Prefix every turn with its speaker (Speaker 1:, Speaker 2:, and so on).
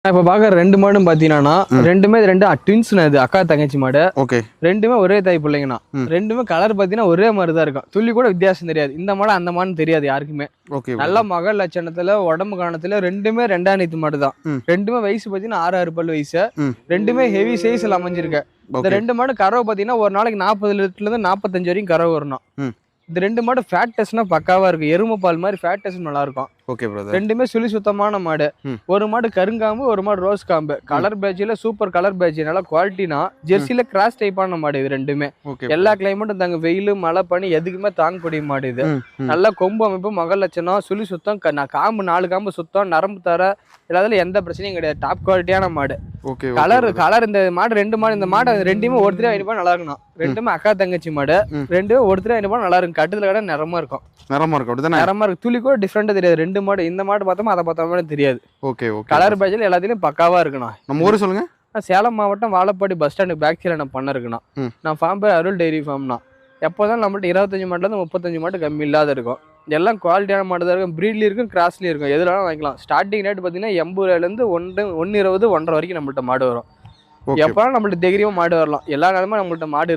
Speaker 1: இப்ப பாக்குற ரெண்டு மாடும் பாத்தீங்கன்னா ரெண்டுமே ரெண்டு ட்வின்ஸ்னா இது அக்கா தங்கச்சி மாடு.
Speaker 2: ஓகே.
Speaker 1: ரெண்டுமே ஒரே தாய் பிள்ளைங்கண்ணா. ரெண்டுமே கலர் பாத்தீங்கன்னா ஒரே மாதிரி தான் இருக்கும். துள்ளி கூட வித்தியாசம் தெரியாது. இந்த மாடு அந்த மாடுன்னு தெரியாது யாருக்குமே.
Speaker 2: ஓகே.
Speaker 1: நல்ல மகள் லட்சணத்துல உடம்பு காணத்துல ரெண்டுமே ரெண்டாயிரத்து மாடு தான். ரெண்டுமே வயசு பாத்தீங்கன்னா 6 பல்லு வயசு. ரெண்டுமே ஹெவி சைஸ்ல அமைஞ்சிருக்கு. இந்த ரெண்டு மாடு கறவை பாத்தீங்கன்னா ஒரு நாளைக்கு 40 லிட்டர்ல இருந்து 45 வரைக்கும் கறவை வரணும். இந்த ரெண்டு மாடு ஃபேட் டெஸ்ட்னா பக்காவா இருக்கு. எருமை பால் மாதிரி ஃபேட் டெஸ்ட் நல்லா இருக்கும்.
Speaker 2: Okay brother.
Speaker 1: ரெண்டுமே சுழி சுத்தமான மாடு. ஒரு மாடு கருங்காம்பு, ஒரு மாடு ரோஸ் காம்பு. கலர் பேட்சில சூப்பர் கலர் பேட்ச், நல்லா குவாலிட்டினா ஜெர்சில கிராஸ் டைப்பான மாடு இது ரெண்டுமே. எல்லா கிளைமேட்டும் தாங்க, வெயில் மழை பனி எதுக்குமே தாங்கக்கூடிய மாடு இது. நல்ல கொம்பு அமைப்பு, மகள் லட்சணம், சுழி சுத்தம், காம்பு 4 காம்பு சுத்தம், நரம்பு தர எல்லாத்துல எந்த பிரச்சனையும் கிடையாது. டாப் குவாலிட்டியான மாடு. கலர் இந்த மாடு ரெண்டு மாடு, இந்த மாடு ரெண்டுமே ஒருத்தரே ஐநூறு நல்லா இருக்கணும். ரெண்டுமே அக்கா தங்கச்சி மாடு. ரெண்டுமே ஒருத்தரே ஐநூறு நல்லா இருக்கும். கட்டுதல கடை நிறமா இருக்கும். நிறமா இருக்கு. துளி கூட டிஃப்ரெண்டா தெரியாது. ரெண்டு மாடு, இந்த மாடு பார்த்தோமா அதை பார்த்தோமா தெரியாது.
Speaker 2: ஓகே.
Speaker 1: கலர் பேஜ்ல எல்லாத்தையும் பக்காவா இருக்கணும்.
Speaker 2: நம்ம ஊரு சொல்லுங்க.
Speaker 1: சேலம் மாவட்டம் வாழப்பாடி பஸ் ஸ்டாண்டு பேக் சைடுல நான் பண்ண இருக்குண்ணா. நான் ஃபார்ம் பேர் அருள் டைரி ஃபார்ம்னா. எப்போதான் நம்மள்ட்ட 25 மாட்டுல இருந்து 35 மாட்டு கம்மி இல்லாத இருக்கும். எல்லாம் குவாலிட்டியான மாடு தான் இருக்கும். ப்ரீட்லயும் இருக்கும், கிராஸ்லயும் இருக்கும். எதுனாலும் வாங்கிக்கலாம். ஸ்டார்டிங் ரேட் பார்த்தீங்கன்னா 80 ரூபாயிலேருந்து 120, 1.5 வரைக்கும் நம்மள்ட்ட மாடு வரும். எப்போ நம்மள்ட்ட தைரியமா மாடு வரலாம். எல்லா நேரமும் நம்மள்ட்ட மாடு